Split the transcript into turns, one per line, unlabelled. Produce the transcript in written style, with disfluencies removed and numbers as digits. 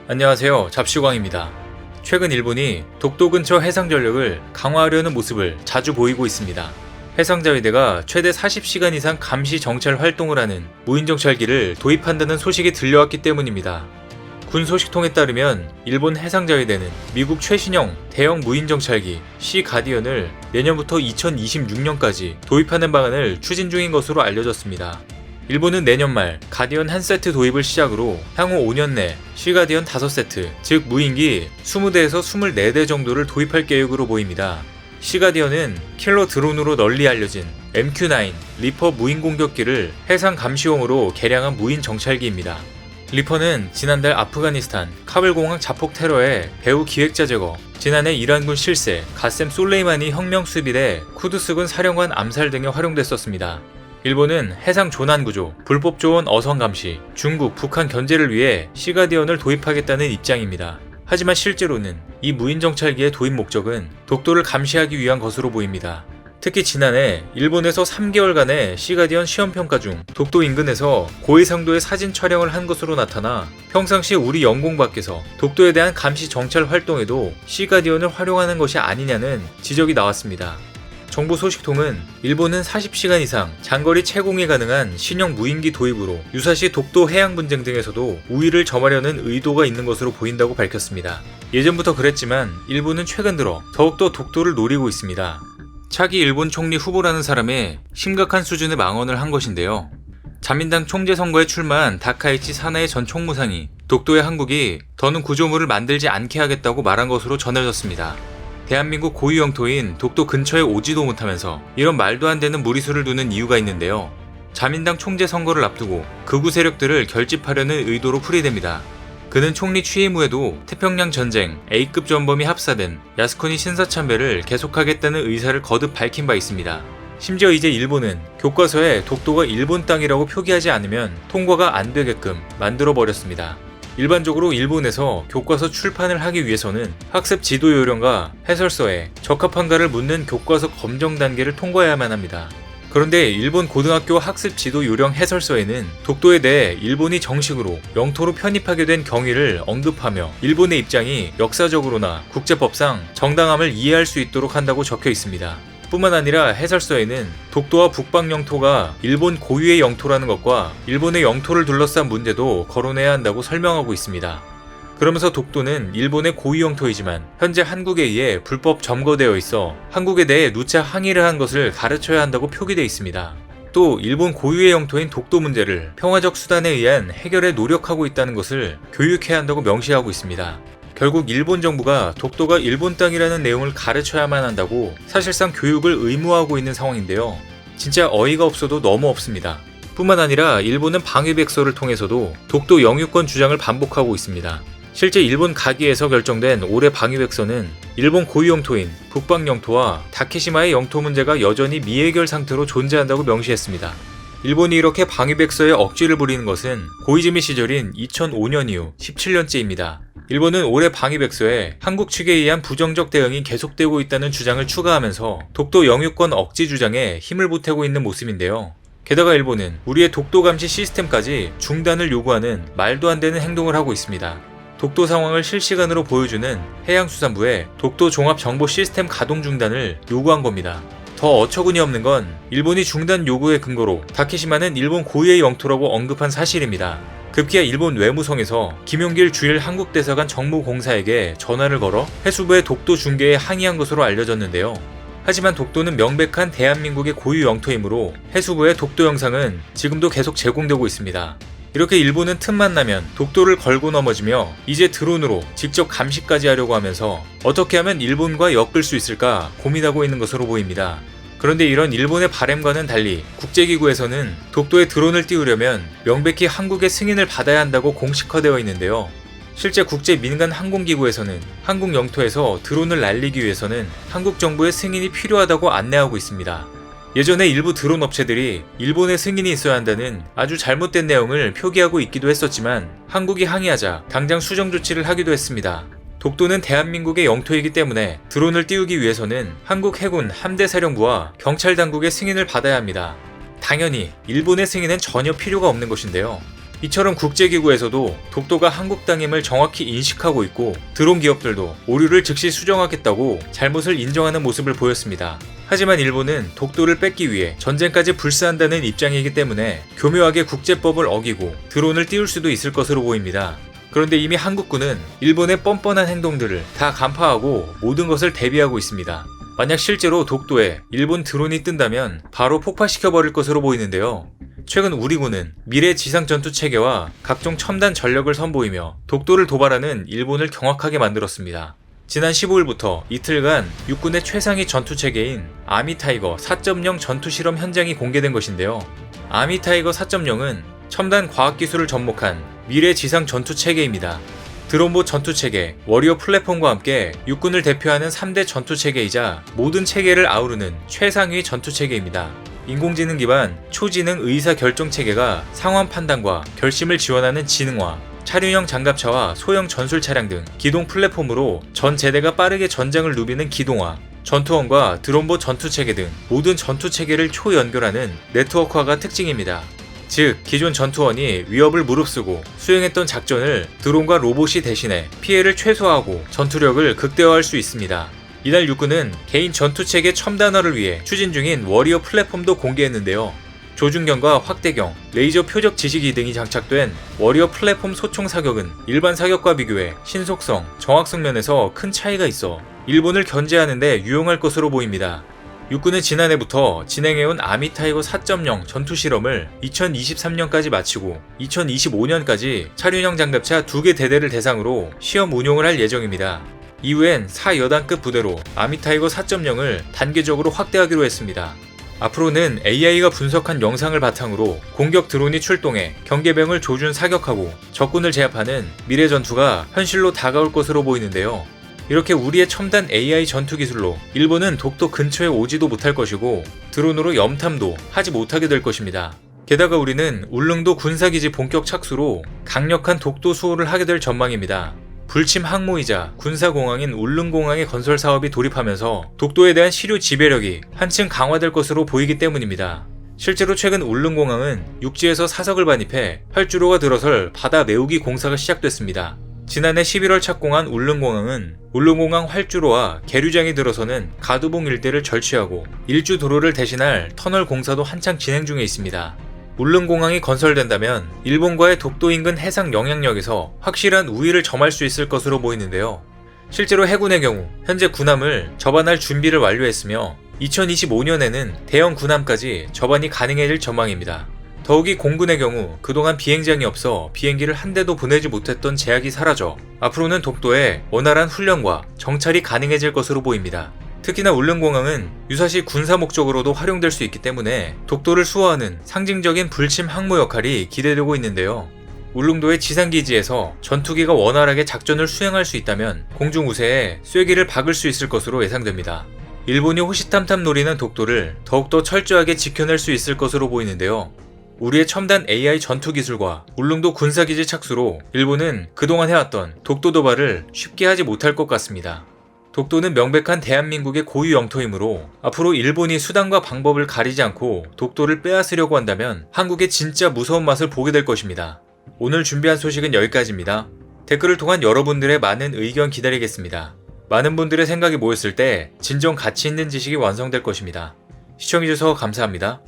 안녕하세요. 잡시광입니다. 최근 일본이 독도 근처 해상 전력을 강화하려는 모습을 자주 보이고 있습니다. 해상자위대가 최대 40시간 이상 감시 정찰 활동을 하는 무인 정찰기를 도입한다는 소식이 들려왔기 때문입니다. 군 소식통에 따르면 일본 해상자위대는 미국 최신형 대형 무인 정찰기 시 가디언을 내년부터 2026년까지 도입하는 방안을 추진 중인 것으로 알려졌습니다. 일본은 내년 말 가디언 한 세트 도입을 시작으로 향후 5년 내 시가디언 5세트, 즉 무인기 20대에서 24대 정도를 도입할 계획으로 보입니다. 시가디언은 킬러 드론으로 널리 알려진 MQ-9 리퍼 무인 공격기를 해상 감시용으로 개량한 무인 정찰기입니다. 리퍼는 지난달 아프가니스탄 카불 공항 자폭 테러의 배후 기획자 제거, 지난해 이란군 실세 가셈 솔레이마니 혁명 수비대 쿠드스군 사령관 암살 등에 활용됐었습니다. 일본은 해상 조난구조, 불법 조원 어선 감시, 중국, 북한 견제를 위해 시가디언을 도입하겠다는 입장입니다. 하지만 실제로는 이 무인 정찰기의 도입 목적은 독도를 감시하기 위한 것으로 보입니다. 특히 지난해 일본에서 3개월간의 시가디언 시험평가 중 독도 인근에서 고해상도의 사진 촬영을 한 것으로 나타나 평상시 우리 영공 밖에서 독도에 대한 감시 정찰 활동에도 시가디언을 활용하는 것이 아니냐는 지적이 나왔습니다. 정부 소식통은 일본은 40시간 이상 장거리 채공이 가능한 신형 무인기 도입으로 유사시 독도 해양 분쟁 등에서도 우위를 점하려는 의도가 있는 것으로 보인다고 밝혔습니다. 예전부터 그랬지만 일본은 최근 들어 더욱더 독도를 노리고 있습니다. 차기 일본 총리 후보라는 사람의 심각한 수준의 망언을 한 것인데요. 자민당 총재 선거에 출마한 다카이치 사나이 전 총무상이 독도에 한국이 더는 구조물을 만들지 않게 하겠다고 말한 것으로 전해졌습니다. 대한민국 고유 영토인 독도 근처에 오지도 못하면서 이런 말도 안 되는 무리수를 두는 이유가 있는데요. 자민당 총재 선거를 앞두고 극우 세력들을 결집하려는 의도로 풀이됩니다. 그는 총리 취임 후에도 태평양 전쟁, A급 전범이 합사된 야스쿠니 신사참배를 계속하겠다는 의사를 거듭 밝힌 바 있습니다. 심지어 이제 일본은 교과서에 독도가 일본 땅이라고 표기하지 않으면 통과가 안 되게끔 만들어버렸습니다. 일반적으로 일본에서 교과서 출판을 하기 위해서는 학습 지도 요령과 해설서에 적합한가를 묻는 교과서 검정 단계를 통과해야만 합니다. 그런데 일본 고등학교 학습 지도 요령 해설서에는 독도에 대해 일본이 정식으로 영토로 편입하게 된 경위를 언급하며 일본의 입장이 역사적으로나 국제법상 정당함을 이해할 수 있도록 한다고 적혀 있습니다. 뿐만 아니라 해설서에는 독도와 북방 영토가 일본 고유의 영토라는 것과 일본의 영토를 둘러싼 문제도 거론해야 한다고 설명하고 있습니다. 그러면서 독도는 일본의 고유 영토이지만 현재 한국에 의해 불법 점거되어 있어 한국에 대해 누차 항의를 한 것을 가르쳐야 한다고 표기되어 있습니다. 또 일본 고유의 영토인 독도 문제를 평화적 수단에 의한 해결에 노력하고 있다는 것을 교육해야 한다고 명시하고 있습니다. 결국 일본 정부가 독도가 일본 땅이라는 내용을 가르쳐야만 한다고 사실상 교육을 의무화하고 있는 상황인데요. 진짜 어이가 없어도 너무 없습니다. 뿐만 아니라 일본은 방위백서를 통해서도 독도 영유권 주장을 반복하고 있습니다. 실제 일본 가기에서 결정된 올해 방위백서는 일본 고유 영토인 북방 영토와 다케시마의 영토 문제가 여전히 미해결 상태로 존재한다고 명시했습니다. 일본이 이렇게 방위백서에 억지를 부리는 것은 고이즈미 시절인 2005년 이후 17년째입니다. 일본은 올해 방위백서에 한국 측에 의한 부정적 대응이 계속되고 있다는 주장을 추가하면서 독도 영유권 억지 주장에 힘을 보태고 있는 모습인데요. 게다가 일본은 우리의 독도 감시 시스템까지 중단을 요구하는 말도 안 되는 행동을 하고 있습니다. 독도 상황을 실시간으로 보여주는 해양수산부의 독도 종합 정보 시스템 가동 중단을 요구한 겁니다. 더 어처구니 없는 건 일본이 중단 요구의 근거로 다케시마는 일본 고유의 영토라고 언급한 사실입니다. 급기야 일본 외무성에서 김용길 주일 한국대사관 정무공사에게 전화를 걸어 해수부의 독도 중계에 항의한 것으로 알려졌는데요. 하지만 독도는 명백한 대한민국의 고유 영토이므로 해수부의 독도 영상은 지금도 계속 제공되고 있습니다. 이렇게 일본은 틈만 나면 독도를 걸고 넘어지며 이제 드론으로 직접 감시까지 하려고 하면서 어떻게 하면 일본과 엮을 수 있을까 고민하고 있는 것으로 보입니다. 그런데 이런 일본의 바램과는 달리 국제기구에서는 독도에 드론을 띄우려면 명백히 한국의 승인을 받아야 한다고 공식화되어 있는데요. 실제 국제 민간 항공기구에서는 한국 영토에서 드론을 날리기 위해서는 한국 정부의 승인이 필요하다고 안내하고 있습니다. 예전에 일부 드론 업체들이 일본의 승인이 있어야 한다는 아주 잘못된 내용을 표기하고 있기도 했었지만 한국이 항의하자 당장 수정 조치를 하기도 했습니다. 독도는 대한민국의 영토이기 때문에 드론을 띄우기 위해서는 한국 해군 함대사령부와 경찰당국의 승인을 받아야 합니다. 당연히 일본의 승인은 전혀 필요가 없는 것인데요. 이처럼 국제기구에서도 독도가 한국 땅임을 정확히 인식하고 있고 드론 기업들도 오류를 즉시 수정하겠다고 잘못을 인정하는 모습을 보였습니다. 하지만 일본은 독도를 뺏기 위해 전쟁까지 불사한다는 입장이기 때문에 교묘하게 국제법을 어기고 드론을 띄울 수도 있을 것으로 보입니다. 그런데 이미 한국군은 일본의 뻔뻔한 행동들을 다 간파하고 모든 것을 대비하고 있습니다. 만약 실제로 독도에 일본 드론이 뜬다면 바로 폭파시켜버릴 것으로 보이는데요. 최근 우리 군은 미래 지상 전투 체계와 각종 첨단 전력을 선보이며 독도를 도발하는 일본을 경악하게 만들었습니다. 지난 15일부터 이틀간 육군의 최상위 전투 체계인 아미타이거 4.0 전투 실험 현장이 공개된 것인데요. 아미타이거 4.0은 첨단 과학기술을 접목한 미래 지상 전투 체계입니다. 드론봇 전투 체계, 워리어 플랫폼과 함께 육군을 대표하는 3대 전투 체계이자 모든 체계를 아우르는 최상위 전투 체계입니다. 인공지능 기반 초지능 의사 결정 체계가 상황 판단과 결심을 지원하는 지능화, 차륜형 장갑차와 소형 전술 차량 등 기동 플랫폼으로 전 제대가 빠르게 전장을 누비는 기동화, 전투원과 드론봇 전투 체계 등 모든 전투 체계를 초연결하는 네트워크화가 특징입니다. 즉, 기존 전투원이 위협을 무릅쓰고 수행했던 작전을 드론과 로봇이 대신해 피해를 최소화하고 전투력을 극대화할 수 있습니다. 이날 육군은 개인 전투체계 첨단화를 위해 추진 중인 워리어 플랫폼도 공개했는데요. 조준경과 확대경, 레이저 표적 지시기 등이 장착된 워리어 플랫폼 소총 사격은 일반 사격과 비교해 신속성, 정확성 면에서 큰 차이가 있어 일본을 견제하는 데 유용할 것으로 보입니다. 육군은 지난해부터 진행해온 아미타이거 4.0 전투 실험을 2023년까지 마치고 2025년까지 차륜형 장갑차 2개 대대를 대상으로 시험 운용을 할 예정입니다. 이후엔 4여단급 부대로 아미타이거 4.0을 단계적으로 확대하기로 했습니다. 앞으로는 AI가 분석한 영상을 바탕으로 공격 드론이 출동해 경계병을 조준 사격하고 적군을 제압하는 미래 전투가 현실로 다가올 것으로 보이는데요. 이렇게 우리의 첨단 AI 전투 기술로 일본은 독도 근처에 오지도 못할 것이고 드론으로 염탐도 하지 못하게 될 것입니다. 게다가 우리는 울릉도 군사기지 본격 착수로 강력한 독도 수호를 하게 될 전망입니다. 불침 항모이자 군사공항인 울릉공항의 건설 사업이 돌입하면서 독도에 대한 실효 지배력이 한층 강화될 것으로 보이기 때문입니다. 실제로 최근 울릉공항은 육지에서 사석을 반입해 활주로가 들어설 바다 메우기 공사가 시작됐습니다. 지난해 11월 착공한 울릉공항은 울릉공항 활주로와 계류장이 들어서는 가두봉 일대를 절취하고 일주 도로를 대신할 터널 공사도 한창 진행 중에 있습니다. 울릉공항이 건설된다면 일본과의 독도 인근 해상 영향력에서 확실한 우위를 점할 수 있을 것으로 보이는데요. 실제로 해군의 경우 현재 군함을 접안할 준비를 완료했으며 2025년에는 대형 군함까지 접안이 가능해질 전망입니다. 더욱이 공군의 경우 그동안 비행장이 없어 비행기를 한 대도 보내지 못했던 제약이 사라져 앞으로는 독도에 원활한 훈련과 정찰이 가능해질 것으로 보입니다. 특히나 울릉공항은 유사시 군사 목적으로도 활용될 수 있기 때문에 독도를 수호하는 상징적인 불침 항모 역할이 기대되고 있는데요. 울릉도의 지상기지에서 전투기가 원활하게 작전을 수행할 수 있다면 공중우세에 쐐기를 박을 수 있을 것으로 예상됩니다. 일본이 호시탐탐 노리는 독도를 더욱더 철저하게 지켜낼 수 있을 것으로 보이는데요. 우리의 첨단 AI 전투기술과 울릉도 군사기지 착수로 일본은 그동안 해왔던 독도 도발을 쉽게 하지 못할 것 같습니다. 독도는 명백한 대한민국의 고유 영토이므로 앞으로 일본이 수단과 방법을 가리지 않고 독도를 빼앗으려고 한다면 한국의 진짜 무서운 맛을 보게 될 것입니다. 오늘 준비한 소식은 여기까지입니다. 댓글을 통한 여러분들의 많은 의견 기다리겠습니다. 많은 분들의 생각이 모였을 때 진정 가치 있는 지식이 완성될 것입니다. 시청해주셔서 감사합니다.